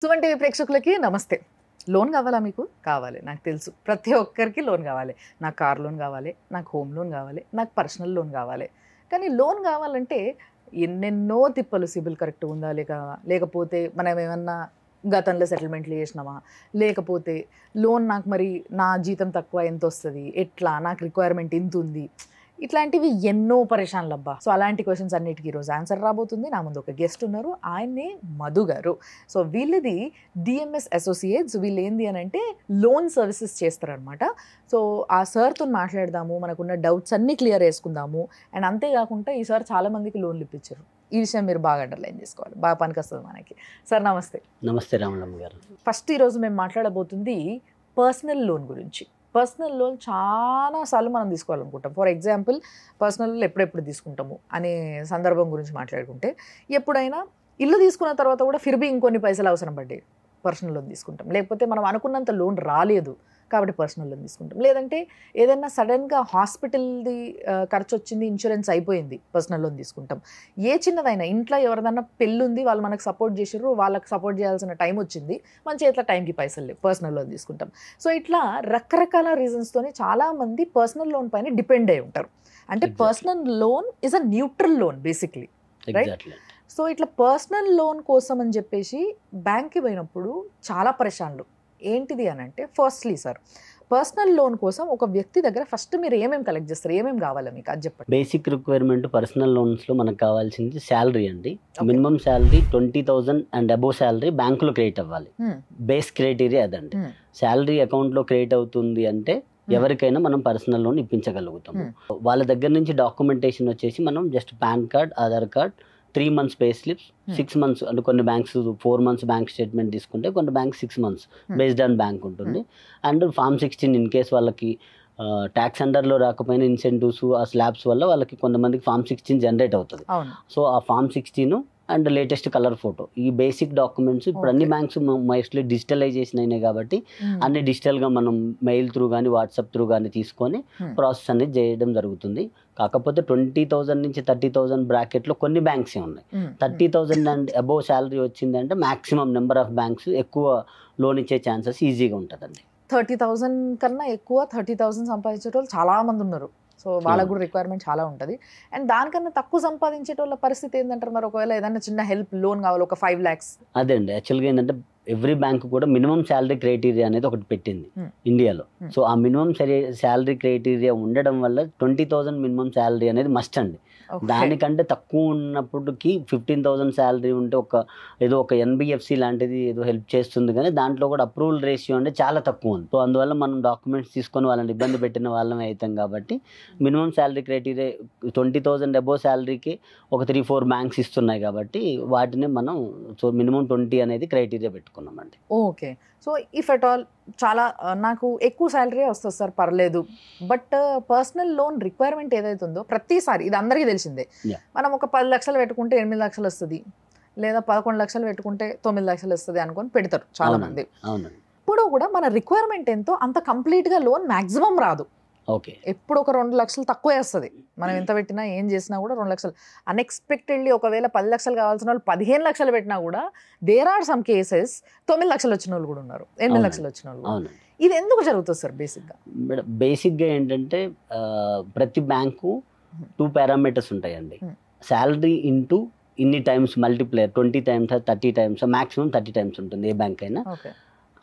Suman TV ప్రేక్షకులకి నమస్తే. Loan కావాలా మీకు? కావాలి, నాకు తెలుసు. ప్రతి ఒక్కరికి లోన్ కావాలి. నాకు కార్ లోన్ కావాలి, నాకు హోమ్ లోన్ కావాలి, నాకు పర్సనల్ లోన్ కావాలి. కానీ లోన్ కావాలంటే ఎన్నెన్నో తిప్పలు. సిబిల్ కరెక్ట్ ఉందా లేకపోతే మనం ఏమన్నా గతంలో సెటిల్మెంట్లు చేసినామా, లేకపోతే లోన్ నాకు మరి నా జీతం తక్కువ ఎంత వస్తుంది, ఎట్లా, నాకు రిక్వైర్మెంట్ ఇంత ఉంది, ఇట్లాంటివి ఎన్నో పరేషాన్లు అబ్బా. సో అలాంటి క్వశ్చన్స్ అన్నిటికీ ఈరోజు ఆన్సర్ రాబోతుంది. నా ముందు ఒక గెస్ట్ ఉన్నారు, ఆయన్నే మధు గారు. సో వీళ్ళది డిఎంఎస్ అసోసియేట్స్. వీళ్ళు ఏంది అని అంటే లోన్ సర్వీసెస్ చేస్తారనమాట. సో ఆ సార్తో మాట్లాడదాము, మనకున్న డౌట్స్ అన్నీ క్లియర్ చేసుకుందాము. అండ్ అంతేకాకుండా ఈ సార్ చాలా మందికి లోన్లు ఇప్పించారు. ఈ విషయం మీరు బాగా అండర్లైన్ చేసుకోవాలి, బాగా పనికొస్తుంది మనకి. సార్ నమస్తే. నమస్తే రామలమ్మ గారు. ఫస్ట్ ఈరోజు మేము మాట్లాడబోతుంది పర్సనల్ లోన్ గురించి. పర్సనల్ లోన్ చాలాసార్లు మనం తీసుకోవాలనుకుంటాం. ఫర్ ఎగ్జాంపుల్ పర్సనల్ లోన్ ఎప్పుడెప్పుడు తీసుకుంటాము అనే సందర్భం గురించి మాట్లాడుకుంటే, ఎప్పుడైనా ఇల్లు తీసుకున్న తర్వాత కూడా ఫిర్బీ ఇంకొన్ని పైసలు అవసరం పడ్డాయి, పర్సనల్ లోన్ తీసుకుంటాం. లేకపోతే మనం అనుకున్నంత లోన్ రాలేదు కాబట్టి పర్సనల్ లోన్ తీసుకుంటాం. లేదంటే ఏదైనా సడన్గా హాస్పిటల్ది ఖర్చు వచ్చింది, ఇన్సూరెన్స్ అయిపోయింది, పర్సనల్ లోన్ తీసుకుంటాం. ఏ చిన్నదైనా ఇంట్లో ఎవరిదైనా పెళ్ళి ఉంది, వాళ్ళు మనకు సపోర్ట్ చేసారు, వాళ్ళకి సపోర్ట్ చేయాల్సిన టైం వచ్చింది, మన చేతిలో టైంకి పైసలు లేవు, పర్సనల్ లోన్ తీసుకుంటాం. సో ఇట్లా రకరకాల రీజన్స్తోనే చాలామంది పర్సనల్ లోన్ పైన డిపెండ్ అయి ఉంటారు. అంటే personal loan is a neutral loan basically, right? So ఇట్లా పర్సనల్ లోన్ కోసం అని చెప్పేసి బ్యాంక్కి పోయినప్పుడు చాలా పరేషాన్లు. ఏంటిది అని అంటే, ఫస్ట్లీ సార్, పర్సనల్ లోన్ కోసం ఒక వ్యక్తి దగ్గర ఫస్ట్ మీరు ఏమేమి కలెక్ట్ చేస్తారు, ఏమేమి కావాలి మీకు అది చెప్పండి. బేసిక్ రిక్వైర్మెంట్ పర్సనల్ లోన్స్లో మనకు కావాల్సింది శాలరీ అండి. Minimum salary 20,000 and above salary బ్యాంకులో క్రియేట్ అవ్వాలి. బేస్ క్రైటీరియా అదండి. శాలరీ అకౌంట్లో క్రియేట్ అవుతుంది అంటే ఎవరికైనా మనం పర్సనల్ లోన్ ఇప్పించగలుగుతాము. వాళ్ళ దగ్గర నుంచి డాక్యుమెంటేషన్ వచ్చేసి మనం just pan card, Aadhaar card, 3 months pay slips, 6 months అంటే కొన్ని బ్యాంక్స్ 4 months బ్యాంక్ స్టేట్మెంట్ తీసుకుంటే, కొన్ని bank 6 months based on bank ఉంటుంది. అండ్ ఫామ్ 16 ఇన్ కేస్ వాళ్ళకి ట్యాక్స్ అండర్లో రాకపోయినా ఇన్సెంటివ్స్ ఆ స్లాబ్స్ వల్ల వాళ్ళకి కొంతమందికి ఫామ్ 16 జనరేట్ అవుతుంది. సో ఆ form 16 and latest colour photo, ఈ బేసిక్ డాక్యుమెంట్స్ ఇప్పుడు అన్ని బ్యాంక్స్ మోస్ట్లీ డిజిటలైజేషన్ అయినాయి కాబట్టి అన్ని డిజిటల్గా మనం మెయిల్ త్రూ కానీ వాట్సాప్ త్రూ కానీ తీసుకొని ప్రాసెస్ అనేది చేయడం జరుగుతుంది. కాకపోతే 20,000 నుంచి 30,000 బ్రాకెట్లో కొన్ని బ్యాంక్సే ఉన్నాయి. 30,000 అండ్ అబోవ్ శాలరీ వచ్చిందంటే మ్యాక్సిమం నెంబర్ ఆఫ్ బ్యాంక్స్ ఎక్కువ లోన్ ఇచ్చే ఛాన్సెస్ ఈజీగా ఉంటుందండి. 30,000 కన్నా ఎక్కువ 30,000 సంపాదించే వాళ్ళు చాలా మంది ఉన్నారు. సో వాళ్ళకు కూడా రిక్వైర్మెంట్ చాలా ఉంటుంది. అండ్ దానికన్నా తక్కువ సంపాదించే వాళ్ళ పరిస్థితి ఏంటంటారు? మరి ఒకవేళ ఏదైనా చిన్న హెల్ప్ లోన్ కావాలి, ఒక 5 lakhs. అదే అండి, యాక్చువల్గా ఏంటంటే ఎవ్రీ బ్యాంక్ కూడా మినిమం శాలరీ క్రైటీరియా అనేది ఒకటి పెట్టింది ఇండియాలో. సో ఆ మినిమం శాలరీ క్రైటీరియా ఉండడం వల్ల 20,000 మినిమం శాలరీ అనేది మస్ట్ అండి. దానికంటే తక్కువ ఉన్నప్పటికీ 15,000 శాలరీ ఉంటే ఏదో ఒక ఎన్బిఎఫ్సి లాంటిది ఏదో హెల్ప్ చేస్తుంది, కానీ దాంట్లో కూడా అప్రూవల్ రేషియో అంటే చాలా తక్కువ ఉంది. సో అందువల్ల మనం డాక్యుమెంట్స్ తీసుకొని వాళ్ళని ఇబ్బంది పెట్టిన వాళ్ళమే అవుతాం. కాబట్టి మినిమం శాలరీ క్రైటీరియా 20,000 అబోవ్ శాలరీకి ఒక 3-4 బ్యాంక్స్ ఇస్తున్నాయి కాబట్టి వాటిని మనం సో మినిమం 20 అనేది క్రైటీరియా పెట్టుకున్నామండి. Okay. So if at all చాలా నాకు ఎక్కువ శాలరీ వస్తుంది సార్, పర్లేదు, బట్ పర్సనల్ లోన్ రిక్వైర్మెంట్ ఏదైతే ఉందో ప్రతిసారి ఇది అందరికీ తెలిసిందే. మనం ఒక 10 లక్షలు పెట్టుకుంటే 8 లక్షలు వస్తుంది, లేదా 11 లక్షలు పెట్టుకుంటే 9 లక్షలు వస్తుంది అనుకొని పెడతారు చాలా మంది. ఇప్పుడు కూడా మన రిక్వైర్మెంట్ ఎంతో అంత కంప్లీట్గా లోన్ మ్యాక్సిమం రాదు. ఓకే, ఎప్పుడు ఒక 2 లక్షలు తక్కువే వస్తుంది. మనం ఎంత పెట్టినా ఏం చేసినా కూడా 2 లక్షలు. అన్ఎక్స్పెక్టెడ్లీ ఒకవేళ 10 లక్షలు కావాల్సిన వాళ్ళు 15 లక్షలు పెట్టినా కూడా దేర్ ఆర్ సమ్ కేసెస్ 9 లక్షలు వచ్చిన వాళ్ళు కూడా ఉన్నారు, 8 లక్షలు వచ్చిన వాళ్ళు. ఇది ఎందుకు జరుగుతుంది సార్? బేసిక్గా ఏంటంటే ప్రతి బ్యాంకు 2 పారామీటర్స్ ఉంటాయండి. శాలరీ ఇంటూ ఇన్ని times multiplayer 20 times 30 times, maximum 30 times ఉంటుంది ఏ బ్యాంక్ అయినా.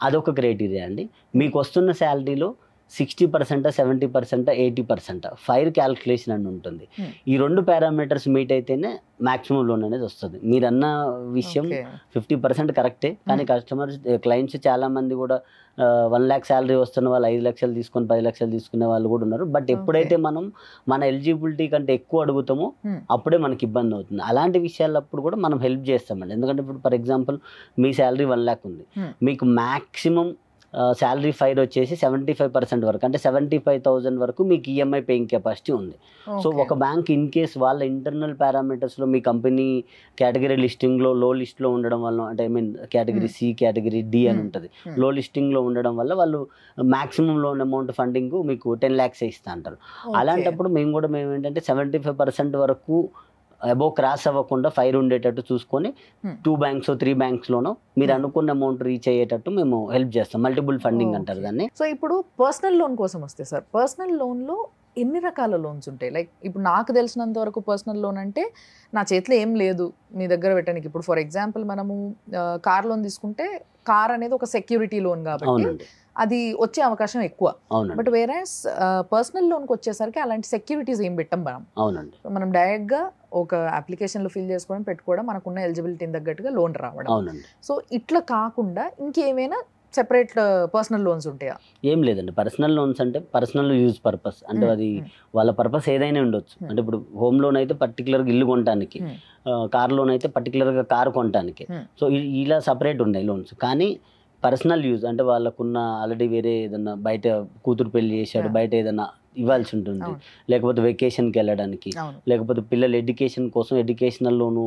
అదొక క్రైటీరియా అండి. మీకు వస్తున్న శాలరీలో 60%, 70%, 80% ఫైర్ క్యాల్కులేషన్ అని ఉంటుంది. ఈ 2 పారామీటర్స్ మీట్ అయితేనే మ్యాక్సిమం లోన్ అనేది వస్తుంది. మీరు అన్న విషయం 50% కరెక్టే, కానీ క్లయింట్స్ చాలా మంది కూడా 1 lakh శాలరీ వస్తున్న వాళ్ళు 5 లక్షలు తీసుకొని 10 లక్షలు తీసుకునే వాళ్ళు కూడా ఉన్నారు. బట్ ఎప్పుడైతే మనం మన ఎలిజిబిలిటీ కంటే ఎక్కువ అడుగుతామో అప్పుడే మనకి ఇబ్బంది అవుతుంది. అలాంటి విషయాలప్పుడు కూడా మనం హెల్ప్ చేస్తామండి. ఎందుకంటే ఇప్పుడు for example me salary 1 lakh ఉంది, మీకు మ్యాక్సిమం శాలరీ ఫైర్ వచ్చేసి 75% వరకు, అంటే 75,000 వరకు మీకు ఈఎంఐ పేయింగ్ కెపాసిటీ ఉంది. సో ఒక బ్యాంక్ ఇన్ కేస్ వాళ్ళ ఇంటర్నల్ పారామీటర్స్లో మీ కంపెనీ కేటగిరీ లిస్టింగ్లో లో లిస్ట్లో ఉండడం వల్ల, అంటే I mean category C, category D అని ఉంటుంది, లో లిస్టింగ్లో ఉండడం వల్ల వాళ్ళు మ్యాక్సిమం లోన్ అమౌంట్ ఫండింగ్ మీకు 10 lakhs ఇస్తా అంటారు. అలాంటప్పుడు మేము ఏంటంటే 75% వరకు అబోవ్ క్రాస్ అవ్వకుండా 5 ఉండేటట్టు చూసుకొని 2 బ్యాంక్స్ 3 బ్యాంక్స్లోనో మీరు అనుకున్న అమౌంట్ రీచ్ అయ్యేటట్టు మేము హెల్ప్ చేస్తాం. మల్టిపుల్ ఫండింగ్ అంటారు దాన్ని. సో ఇప్పుడు పర్సనల్ లోన్ కోసం వస్తే సార్, పర్సనల్ లోన్లో ఎన్ని రకాల లోన్స్ ఉంటాయి? లైక్ ఇప్పుడు నాకు తెలిసినంత వరకు పర్సనల్ లోన్ అంటే నా చేతిలో ఏం లేదు మీ దగ్గర పెట్టడానికి. ఇప్పుడు ఫర్ ఎగ్జాంపుల్ మనము కార్ లోన్ తీసుకుంటే కార్ అనేది ఒక సెక్యూరిటీ లోన్ కాబట్టి అది వచ్చే అవకాశం ఎక్కువ. బట్ వేరేస్ పర్సనల్ లోన్కి వచ్చేసరికి అలాంటి సెక్యూరిటీస్ ఏం పెట్టం మనం. అవునండి. మనం డైరెక్ట్గా ఒక అప్లికేషన్లో ఫిల్ చేసుకోవడం, పెట్టుకోవడం, మనకున్న ఎలిజిబిలిటీని తగ్గట్టుగా లోన్ రావడం. అవునండి. సో ఇట్లా కాకుండా ఇంకేమైనా సెపరేట్ పర్సనల్ లోన్స్ ఉంటాయా? ఏం లేదండి. పర్సనల్ లోన్స్ అంటే పర్సనల్ యూజ్ పర్పస్, అంటే అది వాళ్ళ పర్పస్ ఏదైనా ఉండొచ్చు. అంటే ఇప్పుడు హోమ్ లోన్ అయితే పర్టికులర్గా ఇల్లు కొనడానికి, కార్ లోన్ అయితే పర్టికులర్గా కార్ కొనడానికి. సో ఇలా సపరేట్ ఉన్నాయి లోన్స్. కానీ పర్సనల్ యూజ్ అంటే వాళ్ళకున్న ఆల్రెడీ వేరే ఏదన్నా బయట కూతురు పెళ్లి చేశాడు, బయట ఏదన్నా ఇవ్వాల్సి ఉంటుంది, లేకపోతే వెకేషన్కి వెళ్ళడానికి, లేకపోతే పిల్లల ఎడ్యుకేషన్ కోసం ఎడ్యుకేషనల్ లోను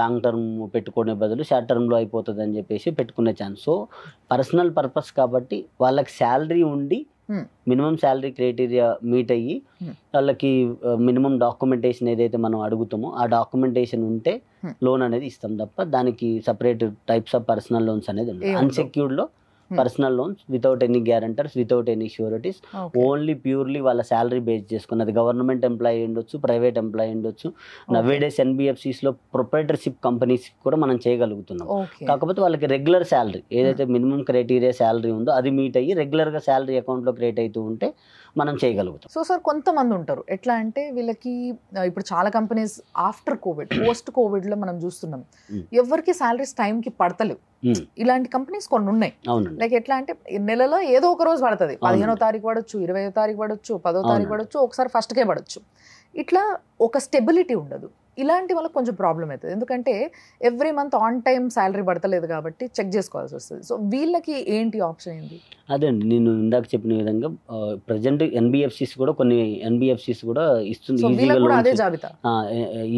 లాంగ్ టర్మ్ పెట్టుకునే బదులు షార్ట్ టర్మ్లో అయిపోతుంది అని చెప్పేసి పెట్టుకునే ఛాన్స్. సో పర్సనల్ పర్పస్ కాబట్టి వాళ్ళకి శాలరీ ఉండి మినిమం శాలరీ క్రైటీరియా మీట్ అయ్యి వాళ్ళకి మినిమం డాక్యుమెంటేషన్ ఏదైతే మనం అడుగుతామో ఆ డాక్యుమెంటేషన్ ఉంటే లోన్ అనేది ఇస్తాం తప్ప దానికి separate types of personal loans అనేది ఉంది. అన్సెక్యూర్డ్లో personal loans without any guarantors, without any sureties, only purely వాళ్ళ శాలరీ బేస్ చేసుకుని, అది గవర్నమెంట్ ఎంప్లాయీ ఉండొచ్చు, ప్రైవేట్ ఎంప్లాయీ ఉండొచ్చు. నవేడేస్ ఎన్బిఎఫ్సిస్లో ప్రొప్రైటర్షిప్ కంపెనీస్ కూడా మనం చేయగలుగుతున్నాం. కాకపోతే వాళ్ళకి రెగ్యులర్ శాలరీ ఏదైతే మినిమం క్రైటీరియా శాలరీ ఉందో అది మీట్ అయ్యి రెగ్యులర్గా శాలరీ అకౌంట్లో క్రియేట్ అవుతూ ఉంటే మనం చేయగలుగుతాం. సో సార్ కొంతమంది ఉంటారు ఎట్లా అంటే వీళ్ళకి ఇప్పుడు చాలా కంపెనీస్ ఆఫ్టర్ కోవిడ్, పోస్ట్ కోవిడ్లో మనం చూస్తున్నాం ఎవరికి శాలరీస్ టైంకి పడతలేవు. ఇలాంటి కంపెనీస్ కొన్ని ఉన్నాయి. లైక్ ఎట్లా అంటే నెలలో ఏదో ఒక రోజు పడుతుంది, 15వ తారీఖు పడవచ్చు, 20వ తారీఖు పడవచ్చు, 10వ తారీఖు పడవచ్చు, ఒకసారి ఫస్ట్కే పడవచ్చు. ఇట్లా ఒక స్టెబిలిటీ ఉండదు. ఇలాంటి వాళ్ళకి కొంచెం ప్రాబ్లం అవుతుంది, ఎందుకంటే every month on time salary పడతలేదు కాబట్టి చెక్ చేసుకోవాల్సి వస్తుంది. సో వీళ్ళకి ఏంటి ఆప్షన్ ఏంటి? అదే అండి, నేను ఇందాక చెప్పిన విధంగా ప్రజెంట్ ఎన్బిఎఫ్సిస్ కూడా కొన్ని ఎన్బిఎఫ్సిస్ కూడా ఇస్తుంది,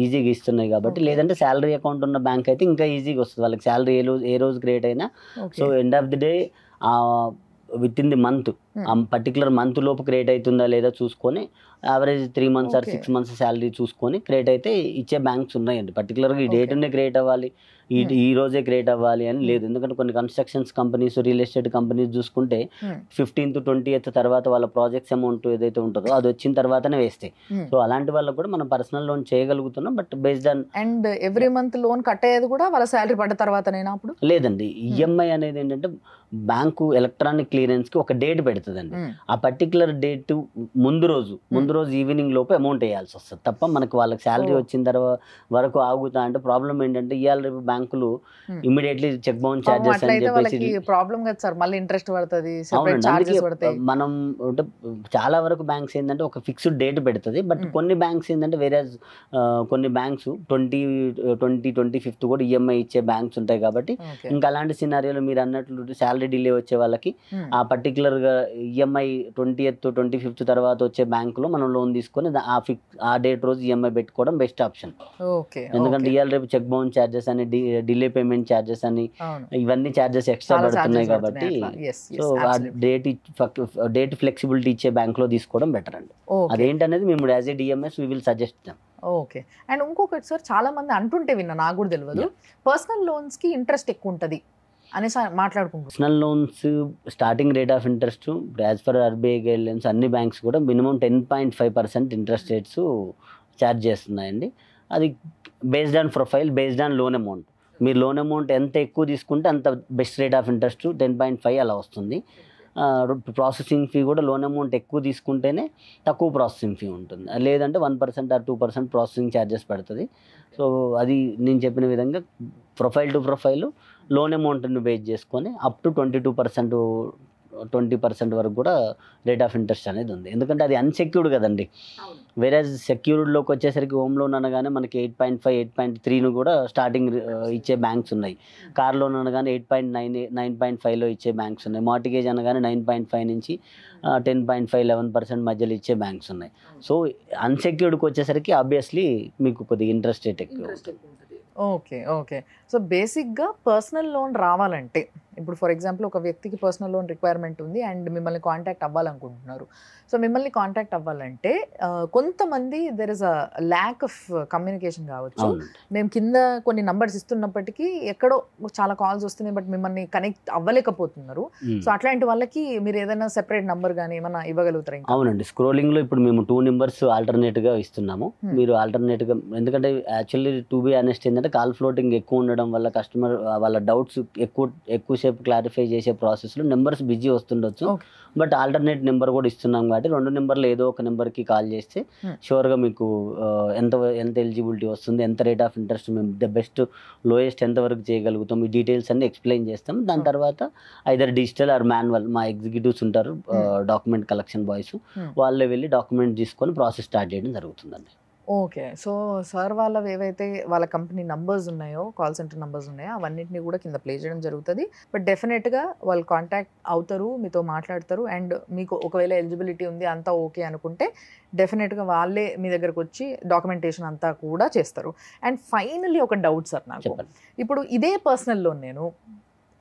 ఈజీగా ఇస్తున్నాయి కాబట్టి. లేదంటే శాలరీ అకౌంట్ ఉన్న బ్యాంక్ అయితే ఇంకా ఈజీగా వస్తుంది వాళ్ళకి శాలరీ ఏ రోజు క్రియేట్ అయినా. So end of the day with in the month, ఆ పర్టికులర్ మంత్ లోపు క్రియేట్ అవుతుందా లేదా చూసుకొని average 3 months or 6 months salary చూసుకొని క్రియేట్ అయితే ఇచ్చే బ్యాంక్స్ ఉన్నాయండి. పర్టికులర్గా ఈ డేట్నే క్రియేట్ అవ్వాలి, ఈ రోజే క్రియేట్ అవ్వాలి అని లేదు. ఎందుకంటే కొన్ని constructions companies, real estate companies చూసుకుంటే 15th to 20th తర్వాత వాళ్ళ ప్రాజెక్ట్స్ అమౌంట్ ఏదైతే ఉంటుందో అది వచ్చిన తర్వాతనే వేస్తాయి. సో అలాంటి వాళ్ళకి కూడా మనం పర్సనల్ లోన్ చేయగలుగుతున్నాం. But based on and every month loan కట్టేది కూడా వాళ్ళ శాలరీ పడ్డ తర్వాతనేనా? అప్పుడు లేదండి, ఈఎంఐ అనేది ఏంటంటే బ్యాంకు ఎలక్ట్రానిక్ క్లియరెన్స్కి ఒక డేట్ పెడుతుందండి. ఆ పర్టికులర్ డేట్ ముందు రోజు ఈవినింగ్ లోపు అమౌంట్ వేయాల్సి వస్తుంది తప్ప మనకు వాళ్ళకి శాలరీ వచ్చిన తర్వాత వరకు ఆగుతా అంటే ప్రాబ్లం ఏంటంటే ఇవాళ రేపు బ్యాంకులు ఇమీడియట్లీ చెక్ బౌన్స్ చార్జెస్ అని చెప్పేసి ప్రాబ్లం కదా సార్, మళ్ళీ ఇంట్రెస్ట్ పడుతుంది, మనం చాలా వరకు బ్యాంక్స్ ఏంటంటే ఒక ఫిక్స్డ్ డేట్ పెడుతుంది. బట్ కొన్ని బ్యాంక్స్ ఏంటంటే వేరే కొన్ని బ్యాంక్స్ 25th కూడా ఈఎంఐ ఇచ్చే బ్యాంక్స్ ఉంటాయి కాబట్టి ఇంకా అలాంటి సినారియోలో మీరు అన్నట్లు శాలరీ డిలే వచ్చే వాళ్ళకి ఆ పర్టికులర్ గా ఈఎంఐ 20th 25th తర్వాత వచ్చే బ్యాంకులో మనం లోన్ తీసుకొని ఆ డేట్ రోజు ఈఎంఐ పెట్టుకోవడం బెస్ట్ ఆప్షన్. ఎందుకంటే ఇవాళ రేపు చెక్ బౌన్స్ చార్జెస్ అని, డిలే పేమెంట్ చార్జెస్ అని, ఇవన్నీ చార్జెస్ ఎక్స్ట్రా పడుతున్నాయి కాబట్టి సో ఆ డేట్ ఫ్లెక్సిబిలిటీ ఇచ్చే బ్యాంక్ లో తీసుకోవడం బెటర్ అండి. అదేంటనేది మేము as a DMS we will suggest. Okay. And ఇంకొకటి సార్, చాలా మంది అంటుంటే విన్నా, నాకు కూడా తెలియదు, పర్సనల్ లోన్స్ కి ఇంట్రెస్ట్ ఎక్కువ ఉంటుంది అనేసి మాట్లాడుకుంటున్నాం. Personal loans starting rate of interest as per RBI guide lines అన్ని బ్యాంక్స్ కూడా మినిమం 10.5% ఇంట్రెస్ట్ రేట్స్ ఛార్జ్ చేస్తున్నాయండి. అది based on profile, based on loan amount. మీరు లోన్ అమౌంట్ ఎంత ఎక్కువ తీసుకుంటే అంత బెస్ట్ రేట్ ఆఫ్ ఇంట్రెస్ట్ 10.5 అలా వస్తుంది. ప్రాసెసింగ్ ఫీ కూడా లోన్ అమౌంట్ ఎక్కువ తీసుకుంటేనే తక్కువ ప్రాసెసింగ్ ఫీ ఉంటుంది, లేదంటే 1% or 2% ప్రాసెసింగ్ ఛార్జెస్ పడుతుంది. సో అది నేను చెప్పిన విధంగా ప్రొఫైల్ టు ప్రొఫైల్ లోన్ అమౌంట్ని బేస్ చేసుకొని అప్ టు 20% వరకు కూడా రేట్ ఆఫ్ ఇంట్రెస్ట్ అనేది ఉంది. ఎందుకంటే అది అన్సెక్యూర్డ్ కదండి. వేరే సెక్యూర్డ్లోకి వచ్చేసరికి హోమ్ లోన్ అనగానే మనకి 8.5, 8.3 కూడా స్టార్టింగ్ ఇచ్చే బ్యాంక్స్ ఉన్నాయి. కార్ లోన్ అనగానే 8.9, 9.5లో ఇచ్చే బ్యాంక్స్ ఉన్నాయి. మార్టిగేజ్ అనగానే 9.5 నుంచి 10.5, 11% మధ్యలో ఇచ్చే బ్యాంక్స్ ఉన్నాయి. సో అన్సెక్యూర్డ్కి వచ్చేసరికి ఆబ్వియస్లీ మీకు కొద్దిగా ఇంట్రెస్ట్ రేట్ ఎక్కువ. ఓకే. సో బేసిక్గా పర్సనల్ లోన్ రావాలంటే ఇప్పుడు ఫర్ ఎగ్జాంపుల్ ఒక వ్యక్తికి పర్సనల్ లోన్ రిక్వైర్మెంట్ ఉంది అండ్ మిమ్మల్ని కాంటాక్ట్ అవ్వాలనుకుంటున్నారు. సో మిమ్మల్ని కాంటాక్ట్ అవ్వాలంటే కొంతమంది there is a lack of communication కావచ్చు. మేము కింద కొన్ని నంబర్స్ ఇస్తున్నప్పటికీ ఎక్కడో చాలా కాల్స్ వస్తున్నాయి బట్ మిమ్మల్ని కనెక్ట్ అవ్వలేకపోతున్నారు. సో అట్లాంటి వాళ్ళకి మీరు ఏదైనా సెపరేట్ నంబర్ కానీ ఏమైనా ఇవ్వగలుగుతారా? అవునండి, స్క్రోలింగ్ లో ఇప్పుడు మేము 2 నెంబర్స్ ఆల్టర్నేట్ గా ఇస్తున్నాము. మీరు ఆల్టర్నేట్ గా, ఎందుకంటే యాక్చువల్లీ టు బి ఆనెస్ట్ ఏంటంటే కాల్ ఫ్లోటింగ్ ఎక్కువ ఉండడం వల్ల కస్టమర్ వాళ్ళ డౌట్స్ ఎక్కువసేపు క్లారిఫై చేసే ప్రాసెస్ లో నెంబర్స్ బిజీ వస్తుండొచ్చు. బట్ ఆల్టర్నేట్ నెంబర్ కూడా ఇస్తున్నాం కాబట్టి 2 నెంబర్లు ఏదో ఒక నెంబర్కి కాల్ చేస్తే షూర్గా మీకు ఎంత ఎలిజిబిలిటీ వస్తుంది, ఎంత రేట్ ఆఫ్ ఇంట్రెస్ట్, మేము ద బెస్ట్ లోయెస్ట్ ఎంతవరకు చేయగలుగుతాం, ఈ డీటెయిల్స్ అన్ని ఎక్స్ప్లెయిన్ చేస్తాం. దాని తర్వాత ఐదర్ డిజిటల్ ఆర్ మాన్యువల్, మా ఎగ్జిక్యూటివ్స్ ఉంటారు, డాక్యుమెంట్ కలెక్షన్ బాయ్స్, వాళ్ళే వెళ్ళి డాక్యుమెంట్ తీసుకొని ప్రాసెస్ స్టార్ట్ చేయడం జరుగుతుందండి. ఓకే. సో సార్ వాళ్ళవి ఏవైతే వాళ్ళ కంపెనీ నంబర్స్ ఉన్నాయో, కాల్ సెంటర్ నంబర్స్ ఉన్నాయో అవన్నిటిని కూడా కింద ప్లే చేయడం జరుగుతుంది. బట్ డెఫినెట్గా వాళ్ళు కాంటాక్ట్ అవుతారు, మీతో మాట్లాడతారు. అండ్ మీకు ఒకవేళ ఎలిజిబిలిటీ ఉంది అంతా ఓకే అనుకుంటే డెఫినెట్గా వాళ్ళే మీ దగ్గరకు వచ్చి డాక్యుమెంటేషన్ అంతా కూడా చేస్తారు. అండ్ ఫైనల్లీ ఒక డౌట్ సార్ నాకు, ఇప్పుడు ఇదే పర్సనల్ లోన్ నేను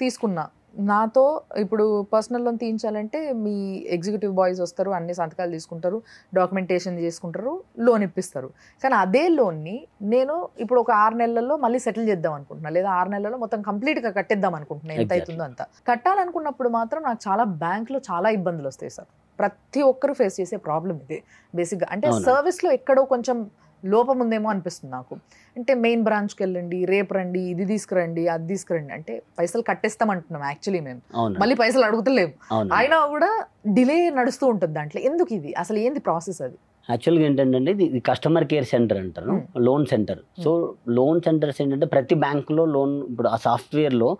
తీసుకున్నా, నాతో ఇప్పుడు పర్సనల్ లోన్ తీయించాలంటే మీ ఎగ్జిక్యూటివ్ బాయ్స్ వస్తారు, అన్ని సంతకాలు తీసుకుంటారు, డాక్యుమెంటేషన్ చేసుకుంటారు, లోన్ ఇప్పిస్తారు. కానీ అదే లోన్ని నేను ఇప్పుడు ఒక 6 నెలల్లో మళ్ళీ సెటిల్ చేద్దాం అనుకుంటున్నా, లేదా 6 నెలల్లో మొత్తం కంప్లీట్గా కట్టేద్దాం అనుకుంటున్నా, ఎంత అవుతుందో అంత కట్టాలనుకున్నప్పుడు మాత్రం నాకు చాలా బ్యాంక్లో చాలా ఇబ్బందులు వస్తాయి సార్. ప్రతి ఒక్కరు ఫేస్ చేసే ప్రాబ్లం ఇదే బేసిక్గా. అంటే సర్వీస్లో ఎక్కడో కొంచెం లోపం ఉందేమో అనిపిస్తుంది నాకు. అంటే మెయిన్ బ్రాంచ్కి వెళ్ళండి, రేపు రండి, ఇది తీసుకురండి, అది తీసుకురండి అంటే పైసలు కట్టేస్తాం అంటున్నాం యాక్చువల్లీ మేము, మళ్ళీ పైసలు అడుగుతలేము, అయినా కూడా డిలే నడుస్తూ ఉంటుంది దాంట్లో. ఎందుకు ఇది అసలు ఏంది ప్రాసెస్? అది యాక్చువల్గా ఏంటంటే ఇది కస్టమర్ కేర్ సెంటర్ అంటారు, loan centre. So loan centres ఏంటంటే ప్రతి బ్యాంకులో లోన్, ఇప్పుడు ఆ సాఫ్ట్వేర్లో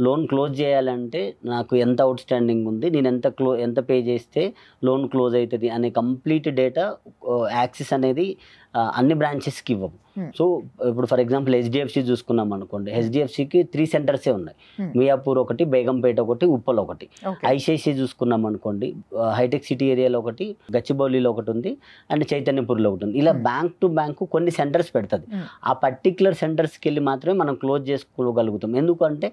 లోన్ క్లోజ్ చేయాలంటే నాకు ఎంత అవుట్ స్టాండింగ్ ఉంది, నేను ఎంత పే చేస్తే లోన్ క్లోజ్ అవుతుంది అనే కంప్లీట్ డేటా యాక్సెస్ అనేది అన్ని బ్రాంచెస్కి ఇవ్వము. సో ఇప్పుడు ఫర్ ఎగ్జాంపుల్ హెచ్డిఎఫ్సి చూసుకున్నాం అనుకోండి, హెచ్డిఎఫ్సికి 3 సెంటర్సే ఉన్నాయి, మియాపూర్ ఒకటి, బేగంపేట ఒకటి, ఉప్పల్ ఒకటి. ఐసిఐసిఐ చూసుకున్నాం అనుకోండి, హైటెక్ సిటీ ఏరియాలో ఒకటి, గచ్చిబౌలిలో ఒకటి ఉంది, అండ్ చైతన్యపూర్లో ఒకటి ఉంది. ఇలా బ్యాంక్ టు బ్యాంక్ కొన్ని సెంటర్స్ పెడుతుంది. ఆ పర్టికులర్ సెంటర్స్కి వెళ్ళి మాత్రమే మనం క్లోజ్ చేసుకోగలుగుతాం. ఎందుకంటే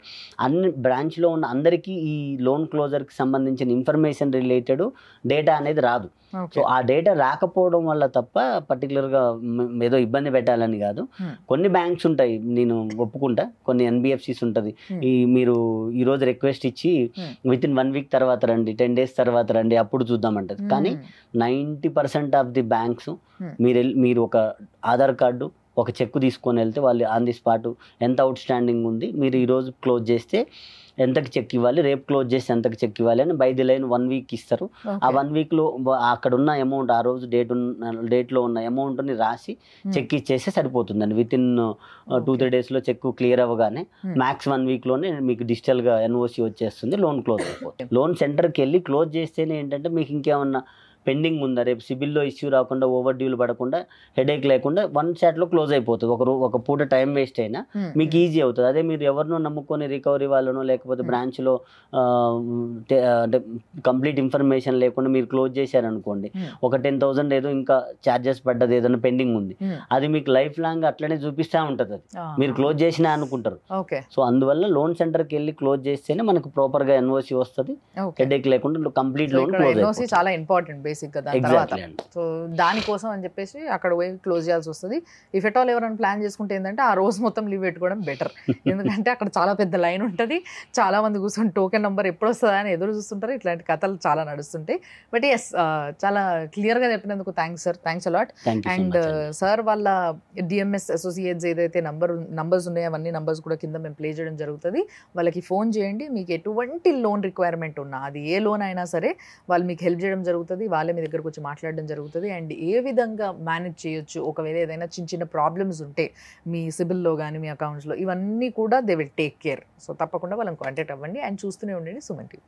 అన్ని బ్రాంచ్లో ఉన్న అందరికీ ఈ లోన్ క్లోజర్కి సంబంధించిన ఇన్ఫర్మేషన్ రిలేటెడ్ డేటా అనేది రాదు. సో ఆ డేటా రాకపోవడం వల్ల తప్ప పర్టికులర్గా ఏదో ఇబ్బంది పెట్టాలని కాదు. కొన్ని బ్యాంక్స్ ఉంటాయి, నేను ఒప్పుకుంటా, కొన్ని ఎన్బిఎఫ్సిస్ ఉంటుంది, మీరు ఈరోజు రిక్వెస్ట్ ఇచ్చి విత్ ఇన్ 1 వీక్ తర్వాత రండి, 10 డేస్ తర్వాత రండి, అప్పుడు చూద్దామంటది. కానీ 90% ఆఫ్ ది బ్యాంక్స్ మీరు ఒక ఆధార్ కార్డు, ఒక చెక్ తీసుకొని వెళ్తే వాళ్ళు ఆన్ ది స్పాట్ ఎంత అవుట్ స్టాండింగ్ ఉంది, మీరు ఈరోజు క్లోజ్ చేస్తే ఎంతకి చెక్ ఇవ్వాలి, రేపు క్లోజ్ చేస్తే ఎంతకి చెక్ ఇవ్వాలి అని బై ది లైన్ 1 వీక్ ఇస్తారు. ఆ 1 వీక్లో అక్కడ ఉన్న అమౌంట్, ఆ రోజు డేట్లో ఉన్న అమౌంట్ని రాసి చెక్ ఇచ్చేస్తే సరిపోతుందండి. విత్ ఇన్ 2-3 డేస్లో చెక్ క్లియర్ అవ్వగానే మ్యాక్స్ 1 వీక్లోనే మీకు డిజిటల్గా ఎన్ఓసి వచ్చేస్తుంది, లోన్ క్లోజ్ అయిపోతుంది. లోన్ సెంటర్కి వెళ్ళి క్లోజ్ చేస్తేనే ఏంటంటే మీకు ఇంకేమన్నా పెండింగ్ ఉందా, రేపు సిబిల్లో ఇష్యూ రాకుండా, ఓవర్ డ్యూలు పడకుండా, హెడేక్ లేకుండా 1 షాట్లో క్లోజ్ అయిపోతుంది. ఒక పూట టైం వేస్ట్ అయినా మీకు ఈజీ అవుతుంది. అదే మీరు ఎవరినో నమ్ముకొని రికవరీ వాళ్ళనో లేకపోతే బ్రాంచ్లో అంటే కంప్లీట్ ఇన్ఫర్మేషన్ లేకుండా మీరు క్లోజ్ చేశారనుకోండి, ఒక 10,000 ఏదో ఇంకా ఛార్జెస్ పడ్డది, ఏదైనా పెండింగ్ ఉంది, అది మీకు లైఫ్ లాంగ్ అట్లనే చూపిస్తూ ఉంటుంది. అది మీరు క్లోజ్ చేసినా అనుకుంటారు. సో అందువల్ల లోన్ సెంటర్కి వెళ్ళి క్లోజ్ చేస్తేనే మనకు ప్రాపర్గా ఎన్ఓసి వస్తుంది, హెడేక్ లేకుండా కంప్లీట్ లోన్ క్లోజ్. చాలా ఇంపార్టెంట్ బేసిక్గా దాని తర్వాత. సో దానికోసం అని చెప్పేసి అక్కడ పోయి క్లోజ్ చేయాల్సి వస్తుంది. ఇఫ్ ఎట్ ఆల్ ఎవరైనా ప్లాన్ చేసుకుంటే ఏంటంటే ఆ రోజు మొత్తం లీవ్ పెట్టుకోవడం బెటర్. ఎందుకంటే అక్కడ చాలా పెద్ద లైన్ ఉంటుంది, చాలా మంది కూర్చొని టోకెన్ నెంబర్ ఎప్పుడు వస్తుందా అని ఎదురు చూస్తుంటారు. ఇట్లాంటి కథలు చాలా నడుస్తుంటాయి. బట్ ఎస్, చాలా క్లియర్గా చెప్పినందుకు thanks sir, thanks a lot. And sir వాళ్ళ డిఎంఎస్ అసోసియేట్స్ ఏదైతే నంబర్స్ ఉన్నాయో అవన్నీ నంబర్స్ కూడా కింద మేము ప్లే చేయడం జరుగుతుంది. వాళ్ళకి ఫోన్ చేయండి, మీకు ఎటువంటి లోన్ రిక్వైర్మెంట్ ఉన్నా, అది ఏ లోన్ అయినా సరే వాళ్ళు మీకు హెల్ప్ చేయడం జరుగుతుంది. వాళ్ళే మీ దగ్గరకు వచ్చి మాట్లాడడం జరుగుతుంది. అండ్ ఏ విధంగా మేనేజ్ చేయొచ్చు, ఒకవేళ ఏదైనా చిన్న ప్రాబ్లమ్స్ ఉంటే మీ సిబిల్లో కానీ మీ అకౌంట్స్లో, ఇవన్నీ కూడా they will take care. So తప్పకుండా వాళ్ళని కాంటాక్ట్ అవ్వండి అండ్ చూస్తూనే ఉండండి సుమన్ టీవీ.